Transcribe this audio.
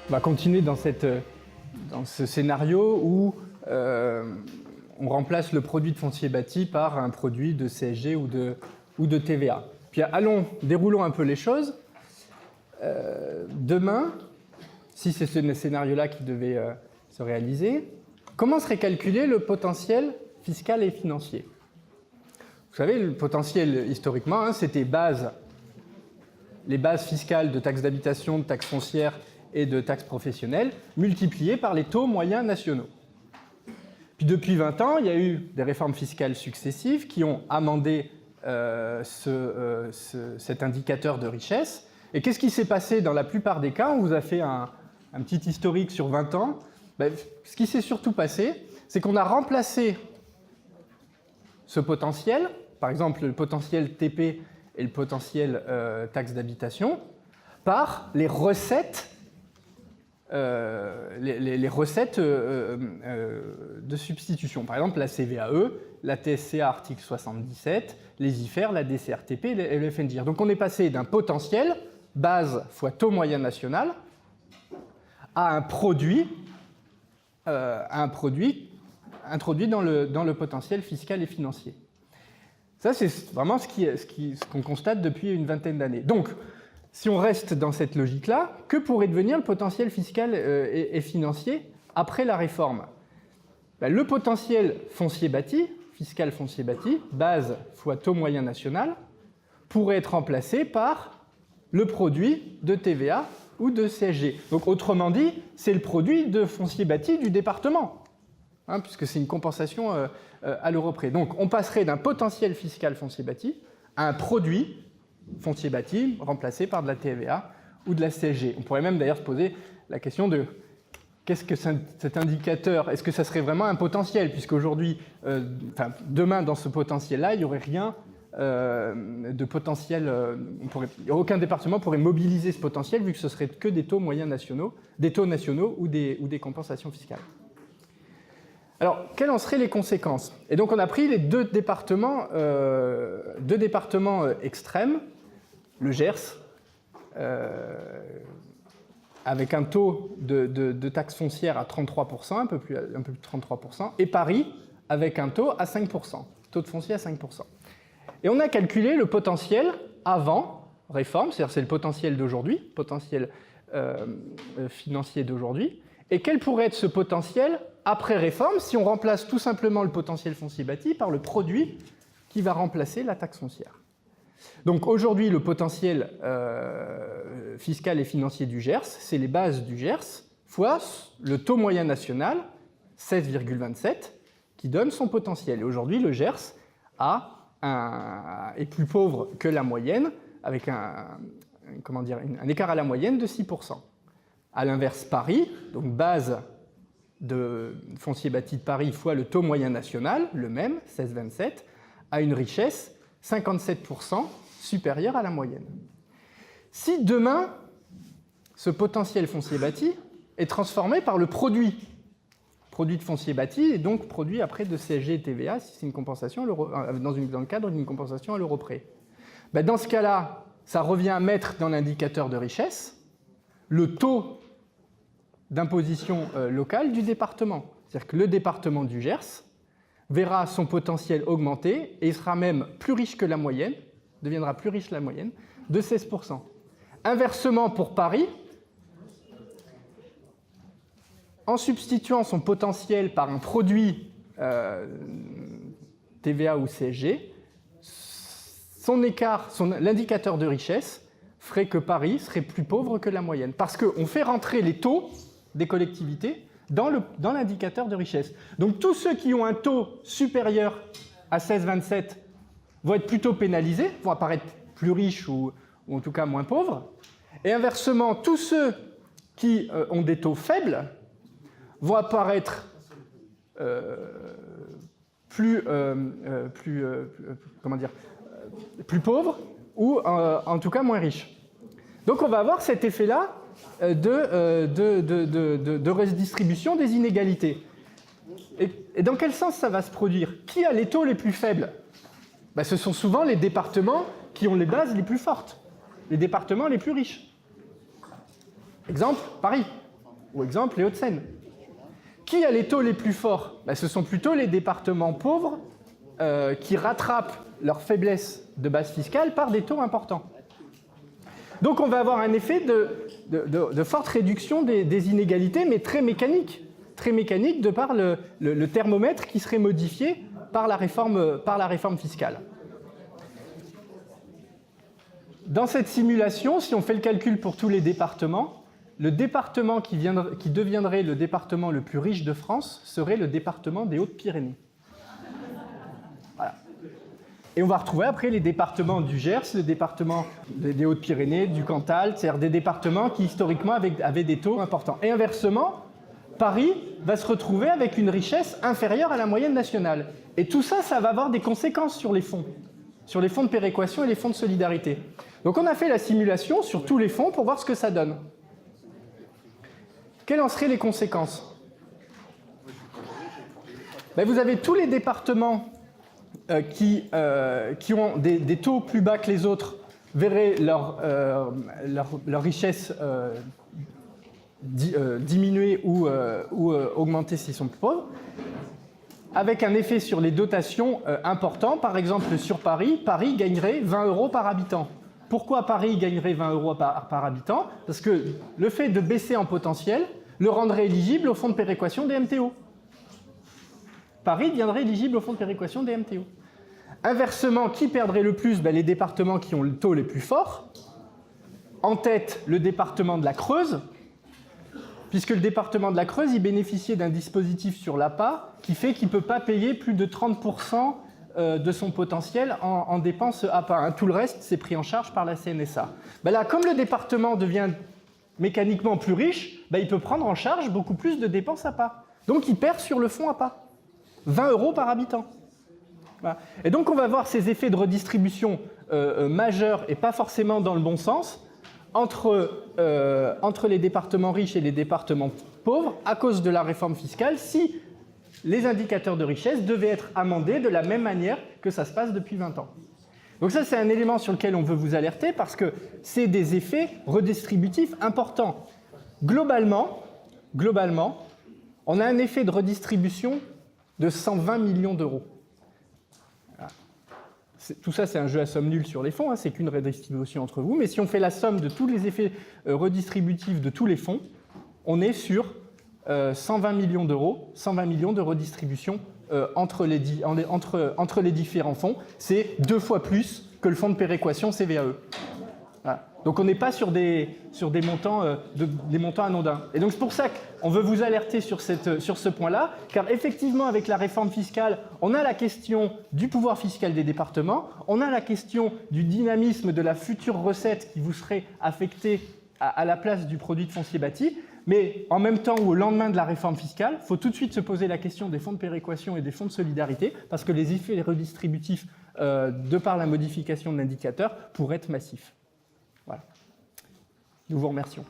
On va continuer dans ce scénario où on remplace le produit de foncier bâti par un produit de CSG ou de TVA. Puis déroulons un peu les choses. Demain, si c'est ce scénario-là qui devait se réaliser, comment serait calculé le potentiel fiscal et financier? Vous savez, le potentiel, historiquement, c'était les bases fiscales de taxes d'habitation, de taxes foncières et de taxes professionnelles, multipliées par les taux moyens nationaux. Puis depuis 20 ans, il y a eu des réformes fiscales successives qui ont amendé cet indicateur de richesse. Et qu'est-ce qui s'est passé dans la plupart des cas? On vous a fait un petit historique sur 20 ans. Ce qui s'est surtout passé, c'est qu'on a remplacé ce potentiel, par exemple le potentiel TP et le potentiel taxe d'habitation, par les recettes, les recettes de substitution. Par exemple, la CVAE, la TSCA article 77, les IFER, la DCRTP et le FNGIR. Donc on est passé d'un potentiel, base fois taux moyen national, à un produit introduit dans le potentiel fiscal et financier. Ça, c'est vraiment ce qu'on constate depuis une vingtaine d'années. Donc, si on reste dans cette logique-là, que pourrait devenir le potentiel fiscal et financier après la réforme? Le potentiel foncier bâti, fiscal foncier bâti, base fois taux moyen national, pourrait être remplacé par le produit de TVA ou de CSG. Donc, autrement dit, c'est le produit de foncier bâti du département, puisque c'est une compensation à l'euro près. Donc, on passerait d'un potentiel fiscal foncier bâti à un produit foncier bâti remplacé par de la TVA ou de la CSG. On pourrait même d'ailleurs se poser la question de qu'est-ce que cet indicateur, est-ce que ça serait vraiment un potentiel, puisqu'aujourd'hui, demain, dans ce potentiel-là, il n'y aurait rien de potentiel, aucun département pourrait mobiliser ce potentiel vu que ce serait que des taux moyens nationaux, des taux nationaux ou des compensations fiscales. Alors, quelles en seraient les conséquences? Et donc, on a pris les deux départements extrêmes, le Gers, avec un taux de taxe foncière à 33%, un peu plus de 33%, et Paris, avec un taux à 5%, taux de foncier à 5%. Et on a calculé le potentiel avant réforme, c'est-à-dire c'est le potentiel d'aujourd'hui, potentiel financier d'aujourd'hui, et quel pourrait être ce potentiel après réforme si on remplace tout simplement le potentiel foncier bâti par le produit qui va remplacer la taxe foncière. Donc aujourd'hui, le potentiel fiscal et financier du Gers, c'est les bases du Gers fois le taux moyen national, 16,27, qui donne son potentiel. Et aujourd'hui, le Gers est plus pauvre que la moyenne, avec un écart à la moyenne de 6%. À l'inverse, Paris, donc base de foncier bâti de Paris fois le taux moyen national, le même, 16,27, a une richesse 57% supérieure à la moyenne. Si demain, ce potentiel foncier bâti est transformé par le produit de foncier bâti et donc produit après de CSG et TVA si c'est une compensation dans le cadre d'une compensation à l'euro près. Dans ce cas-là, ça revient à mettre dans l'indicateur de richesse le taux d'imposition locale du département. C'est-à-dire que le département du Gers verra son potentiel augmenter et il sera même plus riche que la moyenne, deviendra plus riche que la moyenne, de 16%. Inversement pour Paris, en substituant son potentiel par un produit TVA ou CSG, l'indicateur de richesse ferait que Paris serait plus pauvre que la moyenne. Parce qu'on fait rentrer les taux des collectivités dans l'indicateur de richesse. Donc tous ceux qui ont un taux supérieur à 16,27 vont être plutôt pénalisés, vont apparaître plus riches ou en tout cas moins pauvres. Et inversement, tous ceux qui ont des taux faibles vont apparaître plus plus pauvres ou en tout cas moins riches. Donc on va avoir cet effet-là de redistribution des inégalités. Et dans quel sens ça va se produire? Qui a les taux les plus faibles? Ce sont souvent les départements qui ont les bases les plus fortes, les départements les plus riches. Exemple, Paris. ou exemple les Hauts-de-Seine. Qui a les taux les plus forts? Ce sont plutôt les départements pauvres qui rattrapent leur faiblesse de base fiscale par des taux importants. Donc on va avoir un effet de forte réduction des inégalités, mais très mécanique de par le thermomètre qui serait modifié par la réforme fiscale. Dans cette simulation, si on fait le calcul pour tous les départements, le département qui deviendrait le département le plus riche de France serait le département des Hautes-Pyrénées. Voilà. Et on va retrouver après les départements du Gers, le département des Hautes-Pyrénées, du Cantal, c'est-à-dire des départements qui historiquement avaient des taux importants. Et inversement, Paris va se retrouver avec une richesse inférieure à la moyenne nationale. Et tout ça, ça va avoir des conséquences sur les fonds de péréquation et les fonds de solidarité. Donc on a fait la simulation sur tous les fonds pour voir ce que ça donne. Quelles en seraient les conséquences? Vous avez tous les départements qui ont des taux plus bas que les autres verraient leur richesse diminuer ou augmenter s'ils sont plus pauvres, avec un effet sur les dotations important. Par exemple, sur Paris gagnerait 20 € par habitant. Pourquoi Paris gagnerait 20 € par habitant? Parce que le fait de baisser en potentiel le rendrait éligible au fonds de péréquation des MTO. Paris deviendrait éligible au fonds de péréquation des MTO. Inversement, qui perdrait le plus? Les départements qui ont le taux les plus forts. En tête, le département de la Creuse, puisque le département de la Creuse, il bénéficiait d'un dispositif sur l'APA qui fait qu'il ne peut pas payer plus de 30% de son potentiel en dépenses APA. Tout le reste, c'est pris en charge par la CNSA. Là, comme le département devient mécaniquement plus riche, il peut prendre en charge beaucoup plus de dépenses APA. Donc il perd sur le fonds APA. 20 € par habitant. Voilà. Et donc on va voir ces effets de redistribution majeurs et pas forcément dans le bon sens entre les départements riches et les départements pauvres à cause de la réforme fiscale si les indicateurs de richesse devaient être amendés de la même manière que ça se passe depuis 20 ans. Donc ça, c'est un élément sur lequel on veut vous alerter parce que c'est des effets redistributifs importants. Globalement, on a un effet de redistribution de 120 millions d'euros. Voilà. Tout ça, c'est un jeu à somme nulle sur les fonds, c'est qu'une redistribution entre vous. Mais si on fait la somme de tous les effets redistributifs de tous les fonds, on est sur 120 millions d'euros, 120 millions de redistribution entre les différents fonds. C'est 2 fois plus que le fonds de péréquation CVAE. Voilà. Donc on n'est pas sur des montants, des montants anodins. Et donc c'est pour ça qu'on veut vous alerter sur ce point-là, car effectivement avec la réforme fiscale, on a la question du pouvoir fiscal des départements, on a la question du dynamisme de la future recette qui vous serait affectée à la place du produit de foncier bâti, mais en même temps ou au lendemain de la réforme fiscale, il faut tout de suite se poser la question des fonds de péréquation et des fonds de solidarité, parce que les effets redistributifs de par la modification de l'indicateur pourraient être massifs. Voilà. Nous vous remercions.